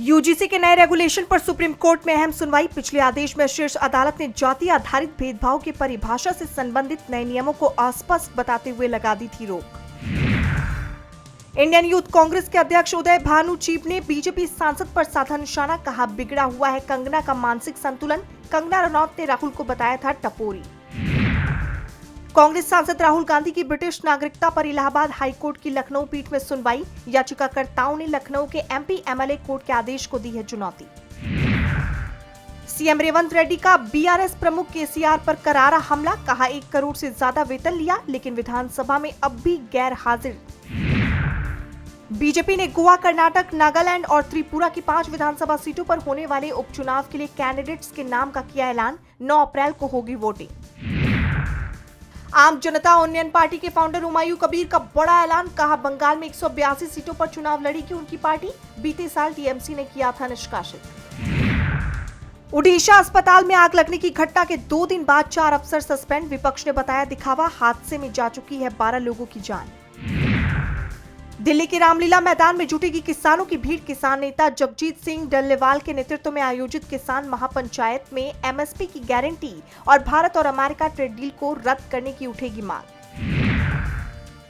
UGC के नए regulation पर सुप्रीम कोर्ट में अहम सुनवाई। पिछले आदेश में शीर्ष अदालत ने जाति आधारित भेदभाव की परिभाषा से संबंधित नए नियमों को अस्पष्ट बताते हुए लगा दी थी रोक। इंडियन यूथ कांग्रेस के अध्यक्ष उदय भानु चीप ने बीजेपी सांसद पर साधा निशाना, कहा बिगड़ा हुआ है कंगना का मानसिक संतुलन। कंगना रनौत ने राहुल को बताया था टपोरी। कांग्रेस सांसद राहुल गांधी की ब्रिटिश नागरिकता पर इलाहाबाद हाईकोर्ट की लखनऊ पीठ में सुनवाई। याचिकाकर्ताओं ने लखनऊ के एमपी एमएलए कोर्ट के आदेश को दी है चुनौती। सीएम रेवंत रेड्डी का बीआरएस प्रमुख केसीआर पर करारा हमला, कहा 1 करोड़ से ज्यादा वेतन लिया लेकिन विधानसभा में अब भी गैर हाजिर। बीजेपी ने गोवा, कर्नाटक, नागालैंड और त्रिपुरा की 5 विधानसभा सीटों पर होने वाले उपचुनाव के लिए कैंडिडेट्स के नाम का किया ऐलान। 9 अप्रैल को होगी वोटिंग। आम जनता उन्नयन पार्टी के फाउंडर हुमायूं कबीर का बड़ा ऐलान, कहा बंगाल में 182 सीटों पर चुनाव लड़ेगी उनकी पार्टी। बीते साल टीएमसी ने किया था निष्कासित। ओडिशा अस्पताल में आग लगने की घटना के 2 दिन बाद 4 अफसर सस्पेंड। विपक्ष ने बताया दिखावा, हादसे में जा चुकी है 12 लोगों की जान। दिल्ली के रामलीला मैदान में जुटेगी किसानों की भीड़। किसान नेता जगजीत सिंह डल्लेवाल के नेतृत्व में आयोजित किसान महापंचायत में एमएसपी की गारंटी और भारत और अमेरिका ट्रेड डील को रद्द करने की उठेगी मांग।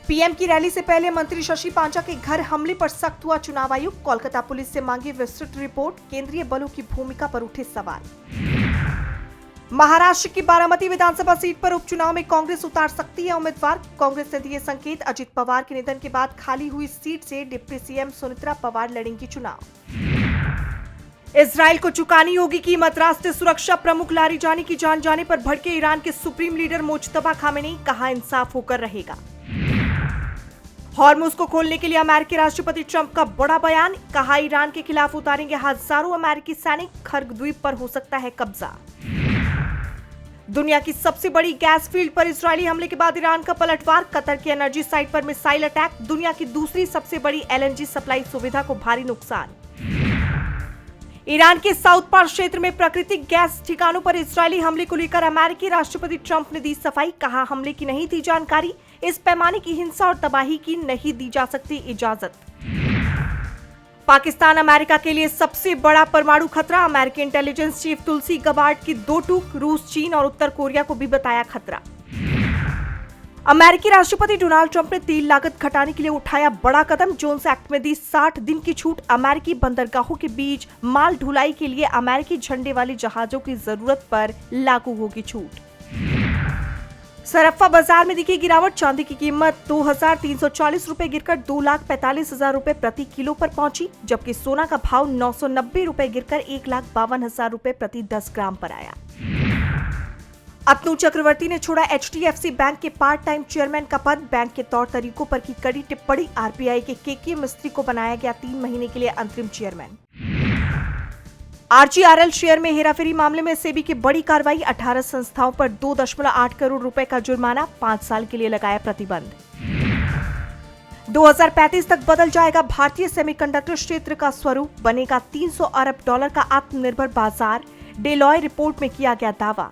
पीएम की रैली से पहले मंत्री शशि पांचा के घर हमले पर सख्त हुआ चुनाव आयुक्त। कोलकाता पुलिस से मांगी विस्तृत रिपोर्ट। केंद्रीय बलों की भूमिका पर उठे सवाल। महाराष्ट्र की बारामती विधानसभा सीट पर उपचुनाव में कांग्रेस उतार सकती है उम्मीदवार। कांग्रेस ने दिए संकेत। अजित पवार के निधन के बाद खाली हुई सीट से डिप्टी सीएम सुनेत्रा पवार लड़ेंगी चुनाव। इजराइल को चुकानी होगी कीमत। राष्ट्रीय सुरक्षा प्रमुख लारीजानी की जान जाने पर भड़के ईरान के सुप्रीम लीडर मुज्तबा खामेनी, कहा इंसाफ होकर रहेगा। हॉर्मुज को खोलने के लिए अमेरिकी राष्ट्रपति ट्रंप का बड़ा बयान, कहा ईरान के खिलाफ उतारेंगे हजारों अमेरिकी सैनिक। खर्ग द्वीप पर हो सकता है कब्जा। दुनिया की सबसे बड़ी गैस फील्ड पर इजरायली हमले के बाद ईरान का पलटवार। कतर की एनर्जी साइट पर मिसाइल अटैक। दुनिया की दूसरी सबसे बड़ी एलएनजी सप्लाई सुविधा को भारी नुकसान। ईरान के साउथ पार क्षेत्र में प्राकृतिक गैस ठिकानों पर इजरायली हमले को लेकर अमेरिकी राष्ट्रपति ट्रंप ने दी सफाई, कहा हमले की नहीं थी जानकारी। इस पैमाने की हिंसा और तबाही की नहीं दी जा सकती इजाजत। पाकिस्तान अमेरिका के लिए सबसे बड़ा परमाणु खतरा। अमेरिकी इंटेलिजेंस चीफ तुलसी गबार्ड की 2 टूक। रूस, चीन और उत्तर कोरिया को भी बताया खतरा। अमेरिकी राष्ट्रपति डोनाल्ड ट्रंप ने तेल लागत घटाने के लिए उठाया बड़ा कदम। जोन्स एक्ट में दी 60 दिन की छूट। अमेरिकी बंदरगाहों के बीच माल ढुलाई के लिए अमेरिकी झंडे वाले जहाजों की जरूरत पर लागू होगी छूट। सरफ्फा बाजार में दिखी गिरावट। चांदी की कीमत 2340 रुपए गिरकर 2,45,000 रुपए प्रति किलो पर पहुंची, जबकि सोना का भाव 990 रुपए गिरकर 1,52,000 रुपए प्रति 10 ग्राम पर आया। अतनु चक्रवर्ती ने छोड़ा एचडीएफसी बैंक के पार्ट टाइम चेयरमैन का पद। बैंक के तौर तरीकों पर की कड़ी टिप्पणी। आरबीआई के केके मिस्त्री को बनाया गया 3 महीने के लिए अंतरिम चेयरमैन। आरजीआरएल शेयर में हेराफेरी मामले में सेबी की बड़ी कार्रवाई। 18 संस्थाओं पर 2.8 करोड़ रुपए का जुर्माना। 5 साल के लिए लगाया प्रतिबंध। 2035 तक बदल जाएगा भारतीय सेमीकंडक्टर क्षेत्र का स्वरूप। बनेगा $300 अरब का आत्मनिर्भर बाजार। डेलॉय रिपोर्ट में किया गया दावा।